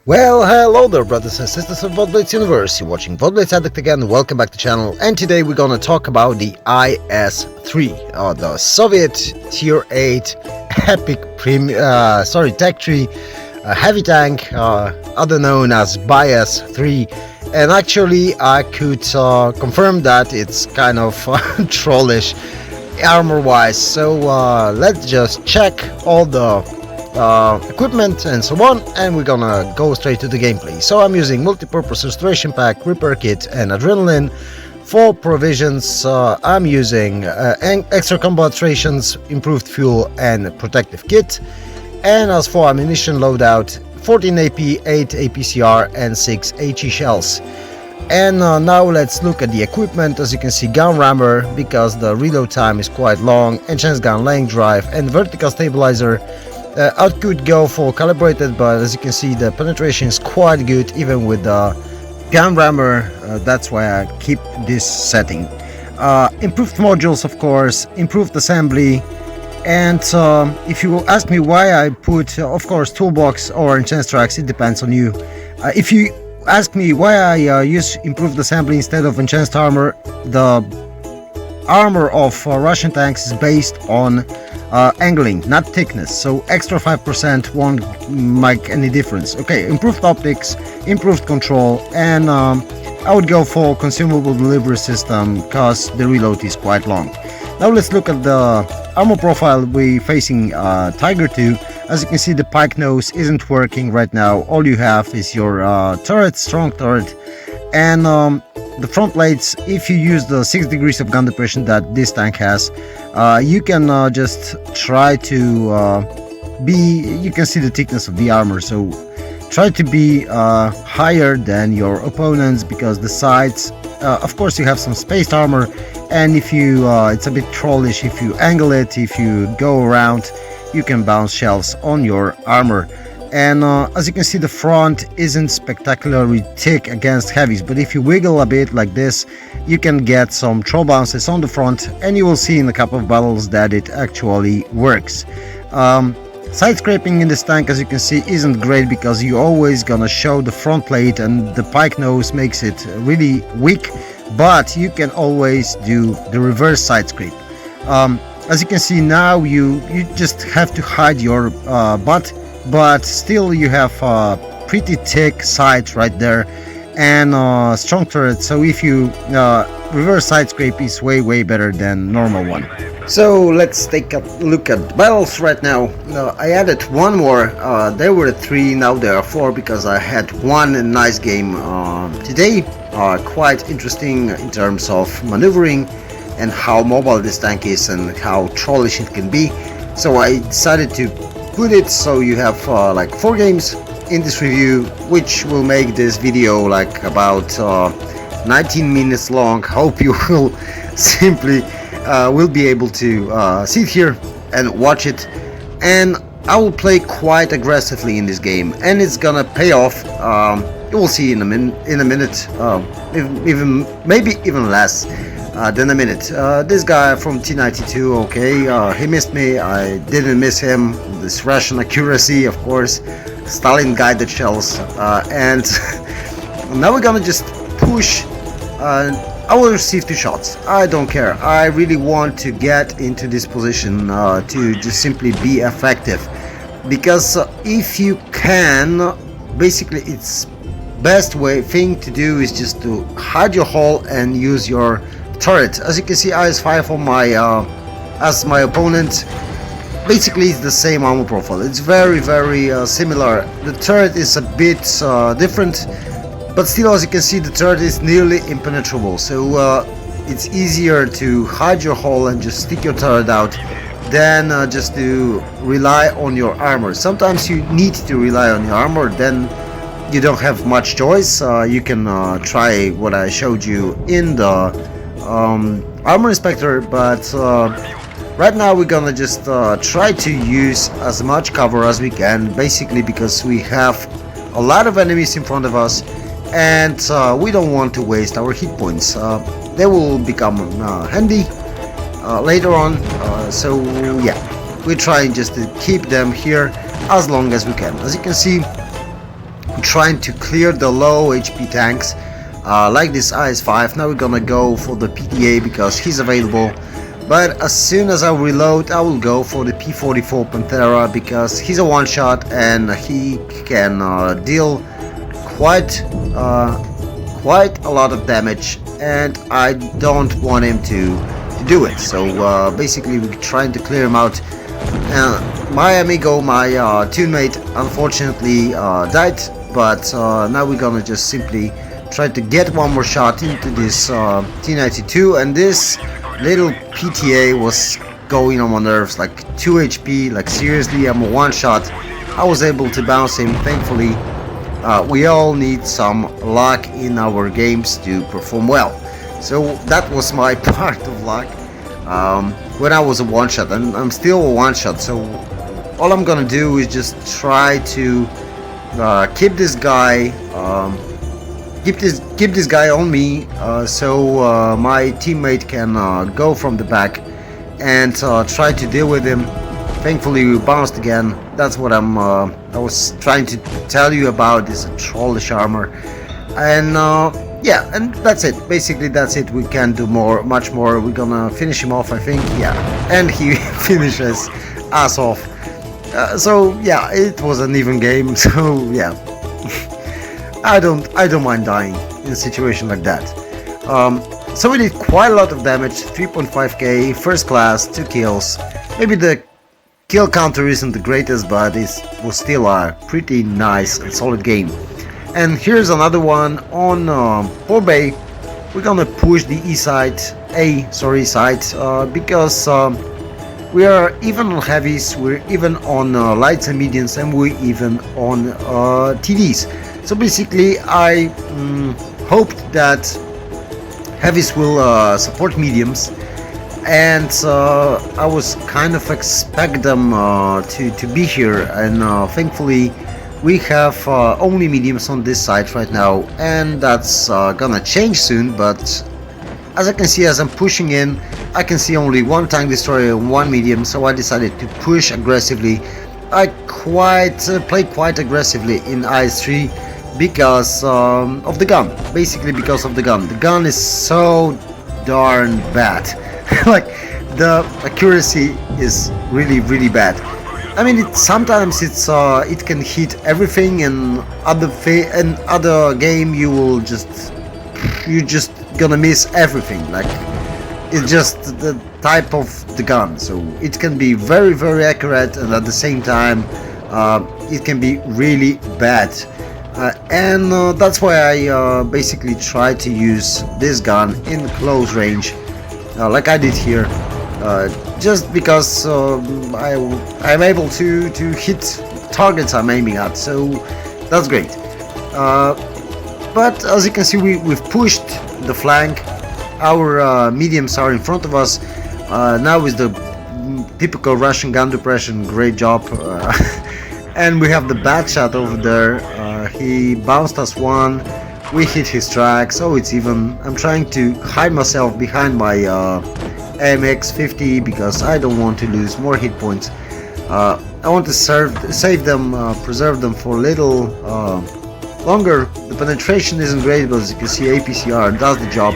Well, hello there, brothers and sisters of WoT Blitz Universe. You're watching WoT Blitz Addict again. Welcome back to the channel. And today we're gonna talk about the IS-3, the Soviet Tier 8 Epic Tech Tree heavy tank, other known as BIS-3. And actually, I could confirm that it's kind of trollish armor-wise. So let's just check all the equipment and so on, and we're gonna go straight to the gameplay. So I'm using multi-purpose restoration pack, repair kit and adrenaline. For provisions, I'm using extra combat rations, improved fuel and protective kit. And as for ammunition loadout, 14 AP, 8 APCR and 6 HE shells. And now let's look at the equipment. As you can see, gun rammer because the reload time is quite long, enhanced gun laying drive and vertical stabilizer. I could go for calibrated, but as you can see the penetration is quite good even with the gun rammer. That's why I keep this setting. Improved modules, of course, improved assembly. And if you ask me why I put, of course, toolbox or enhanced tracks, it depends on you. If you ask me why I use improved assembly instead of enhanced armor, the armor of Russian tanks is based on angling, not thickness, so extra 5% won't make any difference. Okay, improved optics, improved control, and I would go for consumable delivery system because the reload is quite long. Now let's look at the armor profile. We're facing Tiger 2. As you can see, the pike nose isn't working right now. All you have is your turret, strong turret, and the front plates. If you use the 6 degrees of gun depression that this tank has, you can just try to you can see the thickness of the armor, so try to be higher than your opponents, because the sides, of course you have some spaced armor, and if you it's a bit trollish if you angle it. If you go around, you can bounce shells on your armor. And as you can see, the front isn't spectacularly thick against heavies, but if you wiggle a bit like this, you can get some troll bounces on the front, and you will see in a couple of battles that it actually works. Side scraping in this tank, as you can see, isn't great because you always gonna show the front plate, and the pike nose makes it really weak, but you can always do the reverse side scrape. As you can see now, you just have to hide your butt, but still you have pretty thick sides right there and strong turret, so if you reverse side scrape is way better than normal one. So let's take a look at battles right now. I added one more. There were 3, now there are 4 because I had one nice game today, quite interesting in terms of maneuvering and how mobile this tank is and how trollish it can be. So I decided to put it so you have like 4 games in this review, which will make this video like about 19 minutes long. Hope you will simply will be able to sit here and watch it, and I will play quite aggressively in this game, and it's gonna pay off. You will see in a minute, maybe even less than a minute. This guy from T92, okay, he missed me, I didn't miss him. This Russian accuracy, of course, Stalin guided shells, and now we're gonna just push. I will receive 2 shots, I don't care. I really want to get into this position to just simply be effective, because if you can, basically it's best thing to do is just to hide your hull and use your turret. As you can see, IS-5 on my as my opponent. Basically it's the same armor profile, it's very similar. The turret is a bit different, but still, as you can see, the turret is nearly impenetrable, so it's easier to hide your hull and just stick your turret out than just to rely on your armor. Sometimes you need to rely on your armor, then you don't have much choice. You can try what I showed you in the armor inspector, but right now we're gonna just try to use as much cover as we can, basically because we have a lot of enemies in front of us, and we don't want to waste our hit points. They will become handy later on, so yeah, we're trying just to keep them here as long as we can. As you can see, We're trying to clear the low HP tanks, like this IS-5. Now we're gonna go for the PDA because he's available. But as soon as I reload, I will go for the P44 Panthera because he's a one-shot and he can deal quite a lot of damage, and I don't want him to do it. So basically we're trying to clear him out. My amigo, my teammate, unfortunately died, but now we're gonna just simply try to get one more shot into this T92, and this little PTA was going on my nerves, like 2 HP, like seriously, I'm a one shot. I was able to bounce him, thankfully. We all need some luck in our games to perform well. So that was my part of luck when I was a one shot, and I'm still a one shot. So all I'm gonna do is just try to keep this guy keep this guy on me, so my teammate can go from the back and try to deal with him. Thankfully we bounced again. That's what I was trying to tell you about, this trollish armor. And yeah, and that's it. Basically that's it. We can't do much more. We're gonna finish him off, I think. Yeah, and he finishes us off. So yeah, it was an even game. So yeah. I don't mind dying in a situation like that. So we did quite a lot of damage, 3.5k, first class, 2 kills. Maybe the kill counter isn't the greatest, but it was still a pretty nice and solid game. And here's another one on Port Bay. We're gonna push the E side, side, because we are even on heavies, we're even on lights and mediums, and we're even on TDs. So basically I hoped that heavies will support mediums, and I was kind of expect them to be here, and thankfully we have only mediums on this side right now, and that's gonna change soon. But as I can see, as I'm pushing in, I can see only one tank destroyer and one medium, so I decided to push aggressively. I played quite aggressively in IS-3 because of the gun. Basically because of the gun. The gun is so darn bad. Like, the accuracy is really bad. I mean, sometimes it can hit everything, and other game you're just gonna miss everything. Like, it's just the type of the gun. So it can be very accurate, and at the same time it can be really bad. And that's why I basically try to use this gun in close range, like I did here, just because I'm able to hit targets I'm aiming at, so that's great. But as you can see, we've pushed the flank. Our mediums are in front of us. Now is the typical Russian gun depression. Great job. And we have the bad shot over there. He bounced us one. We hit his track, so it's even. I'm trying to hide myself behind my AMX 50 because I don't want to lose more hit points. I want to save them, preserve them for a little longer. The penetration isn't great, but as you can see, APCR does the job.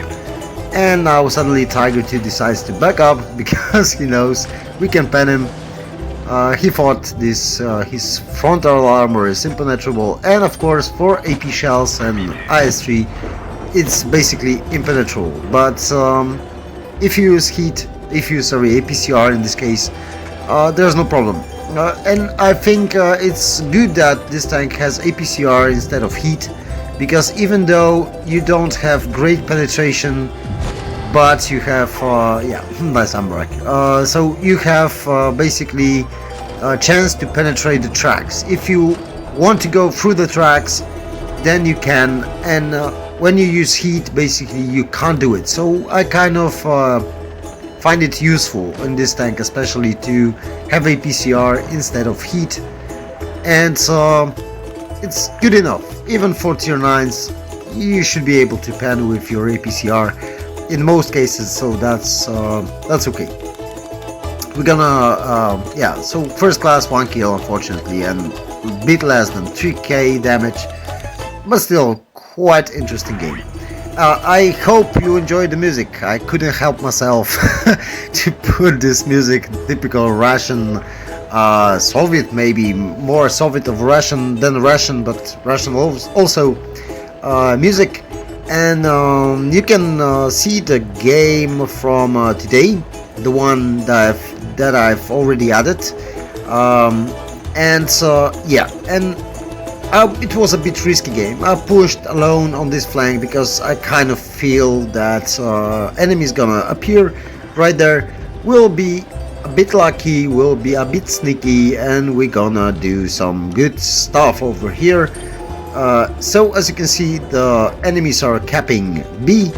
And now suddenly Tiger 2 decides to back up because he knows we can pen him. He thought this his frontal armor is impenetrable, and of course for AP shells and IS-3 it's basically impenetrable. But if you use APCR in this case, there's no problem. And I think it's good that this tank has APCR instead of heat, because even though you don't have great penetration, but you have yeah, nice armor. So you have basically a chance to penetrate the tracks. If you want to go through the tracks, then you can, and when you use heat, basically you can't do it. So I kind of find it useful in this tank, especially to have APCR instead of heat, and it's good enough. Even for tier 9s, you should be able to pen with your APCR in most cases, so that's okay. We're gonna yeah, so first class 1 kill unfortunately, and a bit less than 3k damage. but still quite interesting game. I hope you enjoyed the music. I couldn't help myself to put this music, typical Russian, Soviet, maybe more Soviet of Russian than Russian, but Russian also music. And you can see the game from today, the one that I've already added. Yeah, and it was a bit risky game. I pushed alone on this flank because I kind of feel that enemies gonna appear right there. We'll be a bit lucky, we'll be a bit sneaky, and we're gonna do some good stuff over here. So as you can see, the enemies are capping B.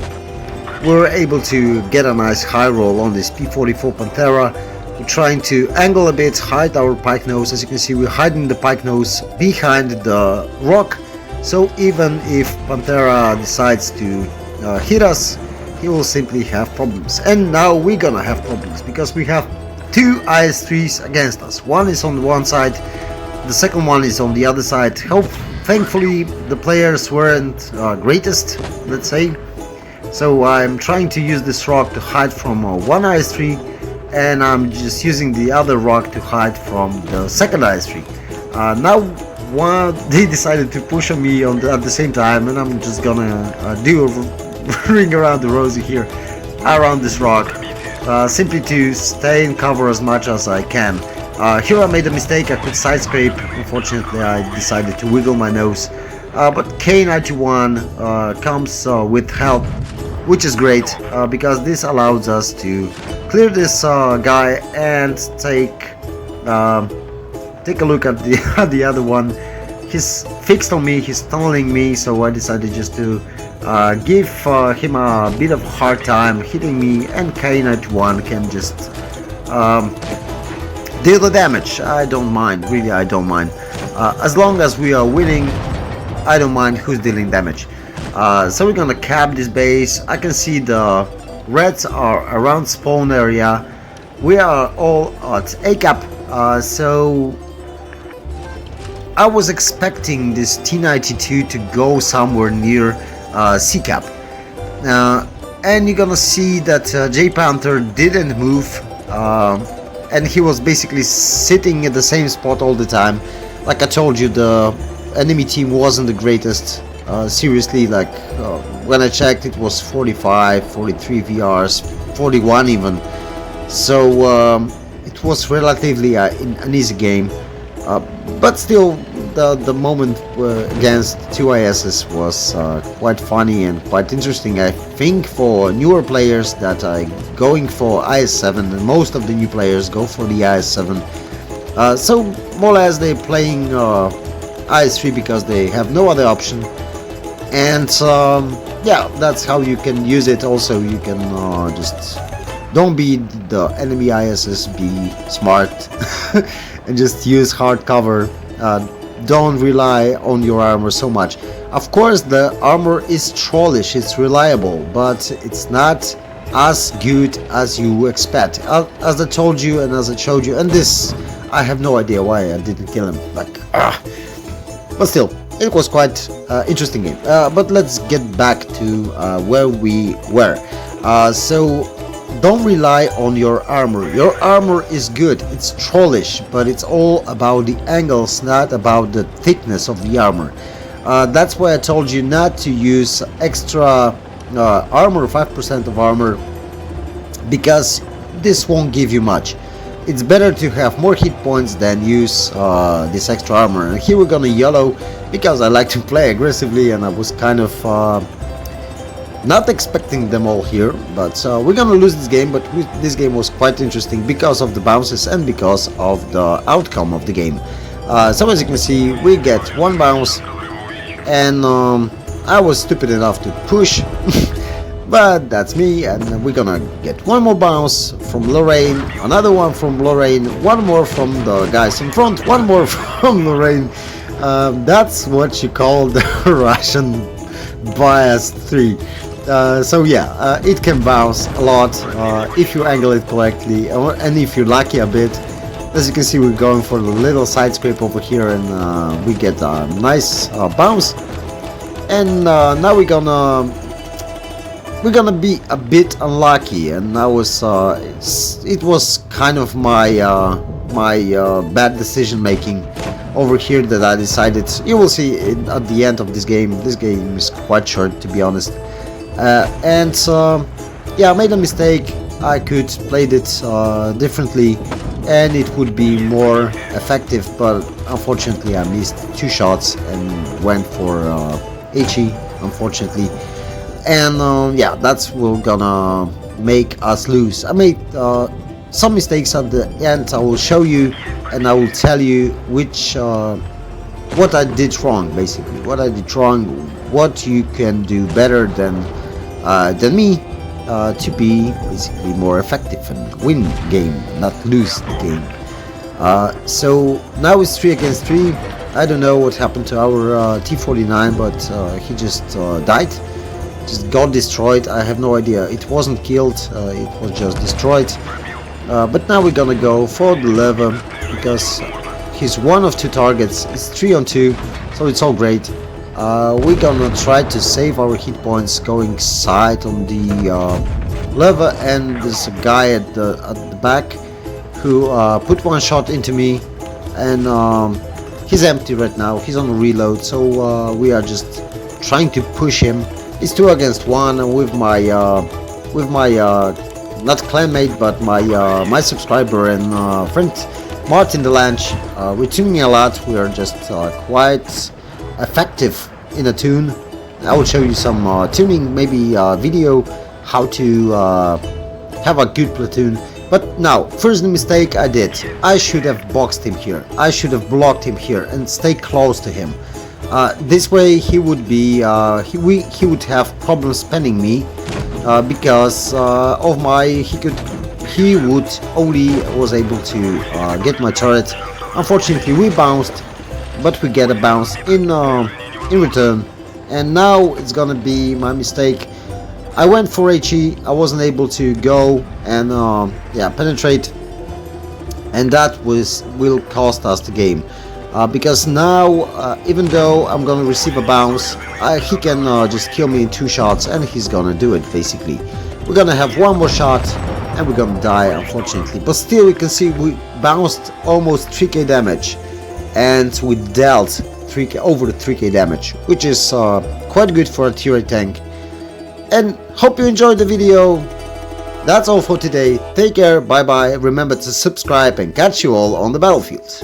We're able to get a nice high roll on this P44 Panthera. We're trying to angle a bit, hide our pike nose. As you can see, we're hiding the pike nose behind the rock, so even if Panthera decides to hit us, he will simply have problems. And now we're gonna have problems because we have two IS-3s against us. One is on one side, the second one is on the other side. Thankfully the players weren't greatest, let's say, so I'm trying to use this rock to hide from one IS-3, and I'm just using the other rock to hide from the second IS-3. Now they decided to push on me at the same time, and I'm just gonna do a ring around the rosy here, around this rock, simply to stay in cover as much as I can. Here I made a mistake. I could side scrape. Unfortunately, I decided to wiggle my nose. But K91 comes with help, which is great because this allows us to clear this guy and take a look at the other one. He's fixed on me. He's tunneling me, so I decided just to give him a bit of a hard time hitting me, and K91 can just deal the damage. I don't mind, really I don't mind. As long as we are winning, I don't mind who's dealing damage. So we're gonna cap this base. I can see the reds are around spawn area. We are all at A cap, so I was expecting this T92 to go somewhere near C cap. And you're gonna see that J Panther didn't move, and he was basically sitting at the same spot all the time. Like I told you, the enemy team wasn't the greatest. Seriously, like when I checked, it was 45, 43 VRs, 41 even. So it was relatively an easy game. But still, the moment against two ISs was quite funny and quite interesting. I think for newer players that are going for IS-7, and most of the new players go for the IS-7. So more or less they're playing IS-3 because they have no other option. And yeah, that's how you can use it. Also, you can just don't be the enemy ISs, be smart and just use hard cover. Don't rely on your armor so much. Of course, the armor is trollish, it's reliable, but it's not as good as you expect. As I told you and as I showed you, and this, I have no idea why I didn't kill him. Like, but still, it was quite interesting game. But let's get back to where we were. So don't rely on your armor. Your armor is good, it's trollish, but it's all about the angles, not about the thickness of the armor. That's why I told you not to use extra armor, 5% of armor, because this won't give you much. It's better to have more hit points than use this extra armor. And here we're gonna yellow because I like to play aggressively, and I was kind of not expecting them all here, but we're gonna lose this game. But this game was quite interesting because of the bounces and because of the outcome of the game. So as you can see, we get one bounce, and I was stupid enough to push but that's me, and we're gonna get one more bounce from Lorraine, another one from Lorraine, one more from the guys in front, one more from Lorraine. That's what you call the Russian bias 3. So yeah, it can bounce a lot if you angle it correctly, and if you're lucky a bit. As you can see, we're going for the little side scrape over here, and we get a nice bounce. and now we're gonna be a bit unlucky, and that was it was kind of my bad decision making over here that I decided. You will see it at the end of this game. This game is quite short, to be honest, and yeah, I made a mistake. I could played it differently, and it would be more effective, but unfortunately I missed 2 shots and went for HE, unfortunately. And yeah, that's what gonna make us lose. I made some mistakes at the end. I will show you, and I will tell you which what I did wrong, basically. What I did wrong, what you can do better than me to be basically more effective and win the game, not lose the game. So now it's 3 against 3. I don't know what happened to our T49, but he just died. Just got destroyed. I have no idea. It wasn't killed, it was just destroyed. But now we're gonna go for the lever, because he's one of 2 targets. It's 3 on 2, so it's all great. We're gonna try to save our hit points going side on the lever, and there's a guy at the back who put 1 shot into me, and he's empty right now. He's on reload, so we are just trying to push him. It's 2 against 1, and with my not clanmate, but my subscriber and friend Martin Delange. We're tuning a lot. We are just quite effective in a tune. I will show you some tuning, maybe video, how to have a good platoon. But now, first mistake I did. I should have boxed him here. I should have blocked him here and stay close to him. This way he would be he would have problems spanning me because of my he would only was able to get my turret. Unfortunately we bounced, but we get a bounce in return, and now it's gonna be my mistake. I went for HE. I wasn't able to go and yeah, penetrate, and that will cost us the game. Because now, even though I'm gonna receive a bounce, he can just kill me in 2 shots, and he's gonna do it basically. We're gonna have 1 more shot, and we're gonna die, unfortunately. But still, you can see we bounced almost 3k damage, and we dealt over 3k damage, which is quite good for a tier 8 tank. And hope you enjoyed the video. That's all for today. Take care, bye bye. Remember to subscribe, and catch you all on the battlefield.